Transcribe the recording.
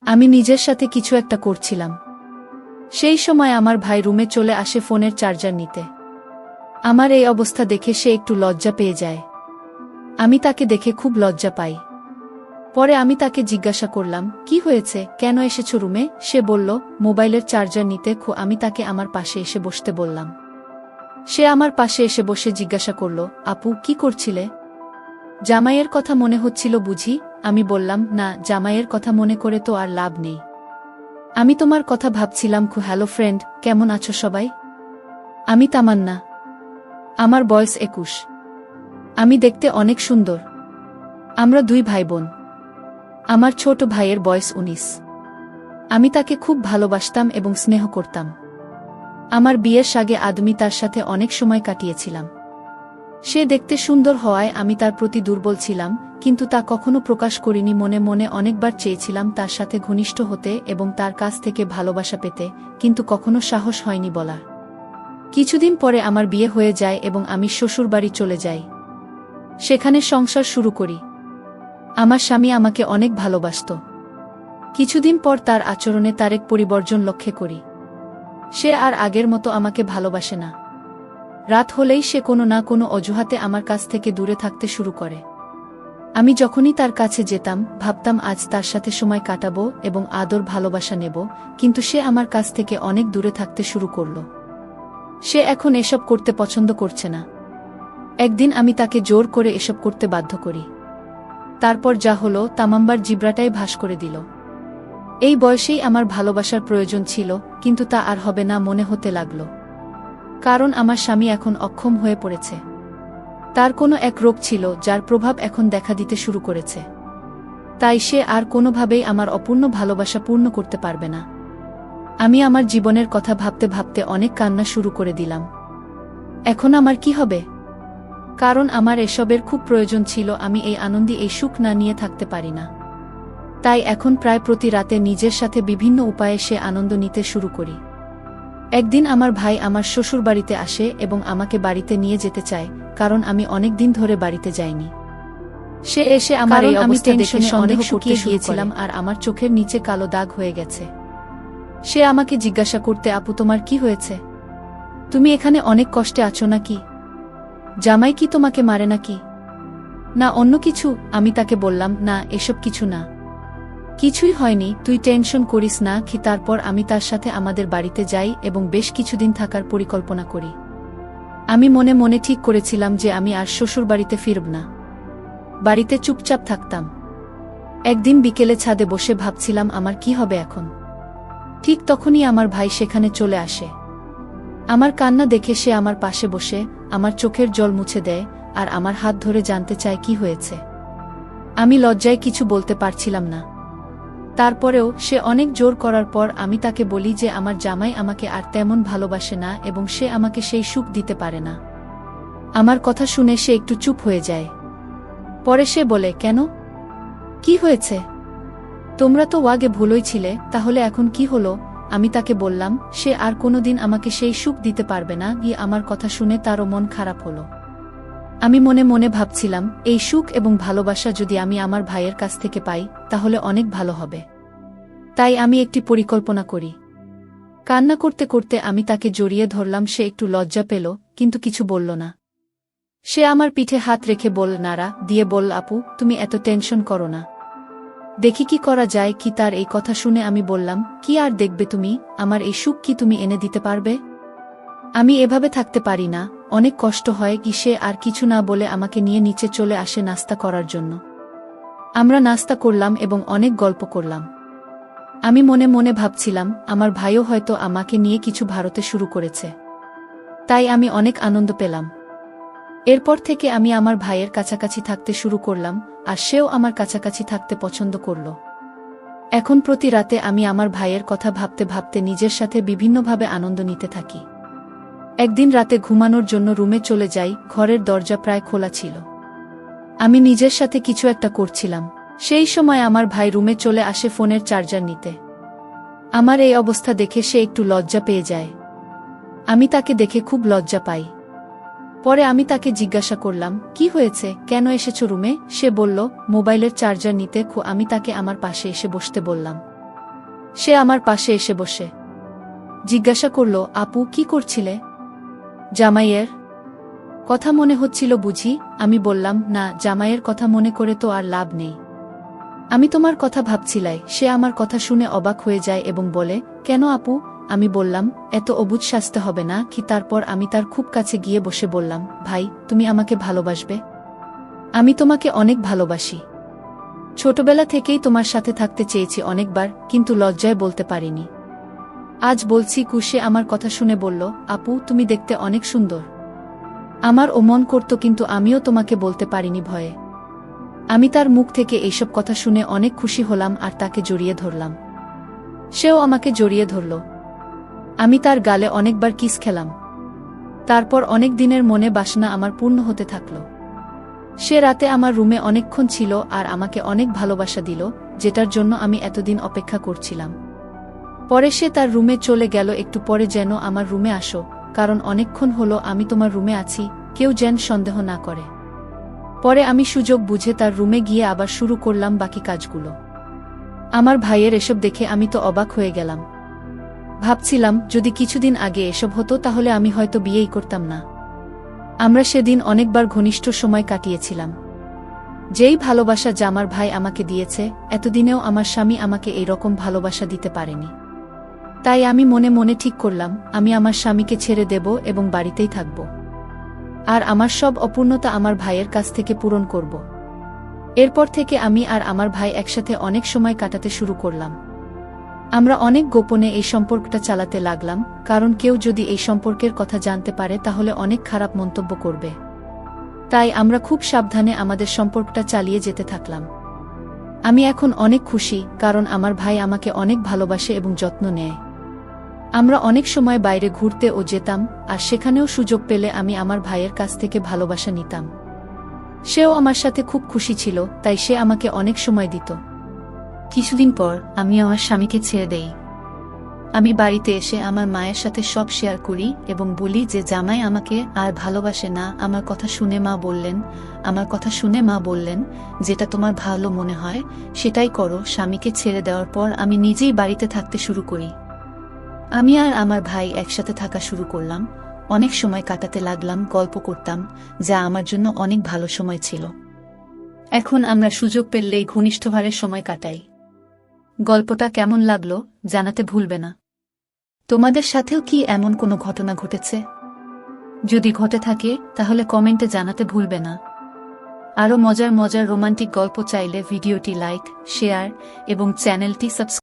আমি নিজের সাথে কিছু একটা করছিলাম। সেই সময় আমার ভাই রুমে চলে আসে ফোনের চার্জার নিতে। আমার এই অবস্থা দেখে সে একটু লজ্জা পেয়ে যায়। আমি তাকে দেখে খুব লজ্জা পাই। পরে আমি তাকে জিজ্ঞাসা করলাম, কি হয়েছে, কেন এসেছো রুমে? সে বলল, মোবাইলের চার্জার নিতে। আমি তাকে আমার পাশে এসে বসতে বললাম। সে আমার পাশে এসে বসে জিজ্ঞাসা করল, আপু কি করছিলে? জামাইয়ের কথা মনে হচ্ছিল বুঝি? আমি বললাম, না, জামাইয়ের কথা মনে করে তো আর লাভ নেই। আমি তোমার কথা ভাবছিলাম। হ্যালো ফ্রেন্ড, কেমন আছো সবাই? আমি তামান্না। আমার বয়স 21। আমি দেখতে অনেক সুন্দর। আমরা 2 ভাই বোন। আমার ছোট ভাইয়ের বয়স 19। আমি তাকে খুব ভালোবাসতাম এবং স্নেহ করতাম। আমার বিয়ের আগে আমি তার সাথে অনেক সময় কাটিয়েছিলাম। সে দেখতে সুন্দর হওয়ায় আমি তার প্রতি দুর্বল ছিলাম, কিন্তু তা কখনো প্রকাশ করিনি। মনে মনে অনেকবার চেয়েছিলাম তার সাথে ঘনিষ্ঠ হতে এবং তার কাছ থেকে ভালোবাসা পেতে, কিন্তু কখনো সাহস হয়নি বলার। কিছুদিন পরে আমার বিয়ে হয়ে যায় এবং আমি শ্বশুরবাড়ি চলে যাই। সেখানে সংসার শুরু করি। আমার স্বামী আমাকে অনেক ভালোবাসত। কিছুদিন পর তার আচরণে তার এক পরিবর্তন লক্ষ্য করি। সে আর আগের মতো আমাকে ভালোবাসে না। রাত হলেই সে কোনো না কোনো অজুহাতে আমার কাছ থেকে দূরে থাকতে শুরু করে। আমি যখনই তার কাছে যেতাম, ভাবতাম আজ তার সাথে সময় কাটাবো এবং আদর ভালোবাসা নেব, কিন্তু সে আমার কাছ থেকে অনেক দূরে থাকতে শুরু করল। সে এখন এসব করতে পছন্দ করছে না। একদিন আমি তাকে জোর করে এসব করতে বাধ্য করি। তারপর যা হলো, তামাম্বার জিব্রাটাই ভাস করে দিল। এই বয়সেই আমার ভালোবাসার প্রয়োজন ছিল, কিন্তু তা আর হবে না মনে হতে লাগল। কারণ আমার স্বামী এখন অক্ষম হয়ে পড়েছে। তার কোনো এক রোগ ছিল যার প্রভাব এখন দেখা দিতে শুরু করেছে। তাই সে আর কোনোভাবেই আমার অপূর্ণ ভালোবাসা পূর্ণ করতে পারবে না। আমি আমার জীবনের কথা ভাবতে ভাবতে অনেক কান্না শুরু করে দিলাম। এখন আমার কি হবে? কারণ আমার এসবের খুব প্রয়োজন ছিল। আমি এই আনন্দে এই সুখ না নিয়ে থাকতে পারি না। তাই এখন প্রায় প্রতি রাতে নিজের সাথে বিভিন্ন উপায়ে সে আনন্দ নিতে শুরু করি। একদিন আমার ভাই আমার শ্বশুরবাড়িতে আসে এবং আমাকে বাড়িতে নিয়ে যেতে চায়, কারণ আমি অনেক দিন ধরে বাড়িতে যাইনি। সে এসে আমার এই অবস্থা দেখে অনেক শুকিয়ে গিয়েছিলাম আর আমার চোখের নিচে কালো দাগ হয়ে গেছে। সে আমাকে জিজ্ঞাসা করতে, আপু তোমার কি হয়েছে? তুমি এখানে অনেক কষ্টে আছো নাকি? জামাই কি তোমাকে মারে নাকি? না অন্য কিছু? আমি তাকে বললাম, না, এসব কিছু না, কিছুই হয়নি, তুই টেনশন করিস না। তারপর আমি তার সাথে আমাদের বাড়িতে যাই এবং বেশ কিছুদিন থাকার পরিকল্পনা করি। আমি মনে মনে ঠিক করেছিলাম যে আমি আর শ্বশুরবাড়িতে ফিরব না, বাড়িতে চুপচাপ থাকতাম। একদিন বিকেলে ছাদে বসে ভাবছিলাম আমার কি হবে এখন। ঠিক তখনই আমার ভাই সেখানে চলে আসে। আমার কান্না দেখে সে আমার পাশে বসে আমার চোখের জল মুছে দেয় আর আমার হাত ধরে জানতে চায় কি হয়েছে। আমি লজ্জায় কিছু বলতে পারছিলাম না। তারপরেও সে অনেক জোর করার পর আমি তাকে বলি যে আমার জামাই আমাকে আর তেমন ভালোবাসে না এবং সে আমাকে সেই সুখ দিতে পারে না। আমার কথা শুনে সে একটু চুপ হয়ে যায়। পরে সে বলে, কেন, কি হয়েছে? তোমরা তো আগে ভুলই ছিলে, তাহলে এখন কি হলো? আমি তাকে বললাম, সে আর কোনোদিন আমাকে সেই সুখ দিতে পারবে না। আমার কথা শুনে তারও মন খারাপ হলো। আমি মনে মনে ভাবছিলাম, এই সুখ এবং ভালোবাসা যদি আমি আমার ভাইয়ের কাছ থেকে পাই, তাহলে অনেক ভালো হবে। তাই আমি একটি পরিকল্পনা করি। কান্না করতে করতে আমি তাকে জড়িয়ে ধরলাম। সে একটু লজ্জা পেল, কিন্তু কিছু বলল না। সে আমার পিঠে হাত রেখে নাড়া দিয়ে বলল, আপু তুমি এত টেনশন করো না, দেখি কি করা যায়। তার এই কথা শুনে আমি বললাম, কি আর দেখবে তুমি, আমার এই সুখ কি তুমি এনে দিতে পারবে? আমি এভাবে থাকতে পারি না, অনেক কষ্ট হয়। সে আর কিছু না বলে আমাকে নিয়ে নিচে চলে আসে নাস্তা করার জন্য। আমরা নাস্তা করলাম এবং অনেক গল্প করলাম। আমি মনে মনে ভাবছিলাম, আমার ভাইও হয়তো আমাকে নিয়ে কিছু ভারতে শুরু করেছে। তাই আমি অনেক আনন্দ পেলাম। এরপর থেকে আমি আমার ভাইয়ের কাছাকাছি থাকতে শুরু করলাম, আর সেও আমার কাছাকাছি থাকতে পছন্দ করল। এখন প্রতি রাতে আমি আমার ভাইয়ের কথা ভাবতে ভাবতে নিজের সাথে বিভিন্নভাবে আনন্দ নিতে থাকি। একদিন রাতে ঘুমানোর জন্য রুমে চলে যাই, ঘরের দরজা প্রায় খোলা ছিল। আমি নিজের সাথে কিছু একটা করছিলাম। সেই সময় আমার ভাই রুমে চলে আসে ফোনের চার্জার নিতে। আমার এই অবস্থা দেখে সে একটু লজ্জা পেয়ে যায়। আমি তাকে দেখে খুব লজ্জা পাই। পরে আমি তাকে জিজ্ঞাসা করলাম, কি হয়েছে, কেন এসেছো রুমে? সে বলল, মোবাইলের চার্জার নিতে। আমি তাকে আমার পাশে এসে বসতে বললাম। সে আমার পাশে এসে বসে জিজ্ঞাসা করল, আপু কি করছিলে? জামাইয়ের কথা মনে হচ্ছিল বুঝি? আমি বললাম, না, জামাইয়ের কথা মনে করে তো আর লাভ নেই। আমি তোমার কথা ভাবছিলাই। সে আমার কথা শুনে অবাক হয়ে যায় এবং বলে, কেন আপু? আমি বললাম, এত অবুঝ সাজতে হবে না কি। তারপর আমি তার খুব কাছে গিয়ে বসে বললাম, ভাই, তুমি আমাকে ভালোবাসবে? আমি তোমাকে অনেক ভালোবাসি। ছোটবেলা থেকেই তোমার সাথে থাকতে চেয়েছি অনেকবার, কিন্তু লজ্জায় বলতে পারিনি। আজ বলছি। কুশে আমার কথা শুনে বলল, আপু, তুমি দেখতে অনেক সুন্দর। আমার ও মন করত, কিন্তু আমিও তোমাকে বলতে পারিনি ভয়ে। আমি তার মুখ থেকে এইসব কথা শুনে অনেক খুশি হলাম আর তাকে জড়িয়ে ধরলাম। সেও আমাকে জড়িয়ে ধরল। আমি তার গালে অনেকবার কিস খেলাম। তারপর অনেক দিনের মনে বাসনা আমার পূর্ণ হতে থাকল। সে রাতে আমার রুমে অনেকক্ষণ ছিল আর আমাকে অনেক ভালোবাসা দিল, যেটার জন্য আমি এতদিন অপেক্ষা করছিলাম। পরে সে তার রুমে চলে গেল। একটু পরে যেন আমার রুমে আসো, কারণ অনেকক্ষণ হলো আমি তোমার রুমে আছি, কেউ যেন সন্দেহ না করে। পরে আমি সুযোগ বুঝে তার রুমে গিয়ে আবার শুরু করলাম বাকি কাজগুলো। আমার ভাইয়ের এসব দেখে আমি তো অবাক হয়ে গেলাম। ভাবছিলাম, যদি কিছুদিন আগে এসব হতো তাহলে আমি হয়তো বিয়েই করতাম না। আমরা সেদিন অনেকবার ঘনিষ্ঠ সময় কাটিয়েছিলাম। যেই ভালোবাসা জামার ভাই আমাকে দিয়েছে, এতদিনেও আমার স্বামী আমাকে এই রকম ভালোবাসা দিতে পারেনি। তাই আমি মনে মনে ঠিক করলাম, আমি আমার স্বামীকে ছেড়ে দেব এবং বাড়িতেই থাকব। আর আমার সব অপূর্ণতা আমার ভাইয়ের কাছ থেকে পূরণ করব। এরপর থেকে আমি আর আমার ভাই একসাথে অনেক সময় কাটাতে শুরু করলাম। আমরা অনেক গোপনে এই সম্পর্কটা চালাতে লাগলাম, কারণ কেউ যদি এই সম্পর্কের কথা জানতে পারে তাহলে অনেক খারাপ মন্তব্য করবে। তাই আমরা খুব সাবধানে আমাদের সম্পর্কটা চালিয়ে যেতে থাকলাম। আমি এখন অনেক খুশি, কারণ আমার ভাই আমাকে অনেক ভালোবাসে এবং যত্ন নেয়। আমরা অনেক সময় বাইরে ঘুরতেও যেতাম, আর সেখানেও সুযোগ পেলে আমি আমার ভাইয়ের কাছ থেকে ভালোবাসা নিতাম। সেও আমার সাথে খুব খুশি ছিল, তাই সে আমাকে অনেক সময় দিত। কিছুদিন পর আমি আমার স্বামীকে ছেড়ে দেই। আমি বাড়িতে এসে আমার মায়ের সাথে সব শেয়ার করি এবং বলি যে জামাই আমাকে আর ভালোবাসে না। আমার কথা শুনে মা বললেন, যেটা তোমার ভালো মনে হয় সেটাই করো। স্বামীকে ছেড়ে দেওয়ার পর আমি নিজেই বাড়িতে থাকতে শুরু করি। আমি আর আমার ভাই একসাথে থাকা শুরু করলাম। অনেক সময় কাটাতে লাগলাম, গল্প করতাম, যা আমার জন্য অনেক ভালো সময় ছিল। এখন আমরা সুযোগ পেলেই ঘনিষ্ঠভাবে সময় কাটাই। গল্পটা কেমন লাগলো জানাতে ভুলবে না। তোমাদের সাথেও কি এমন কোনো ঘটনা ঘটেছে? যদি ঘটে থাকে তাহলে কমেন্টে জানাতে ভুলবে না। আরও মজার মজার রোমান্টিক গল্প চাইলে ভিডিওটি লাইক, শেয়ার এবং চ্যানেলটি সাবস্ক্রাইব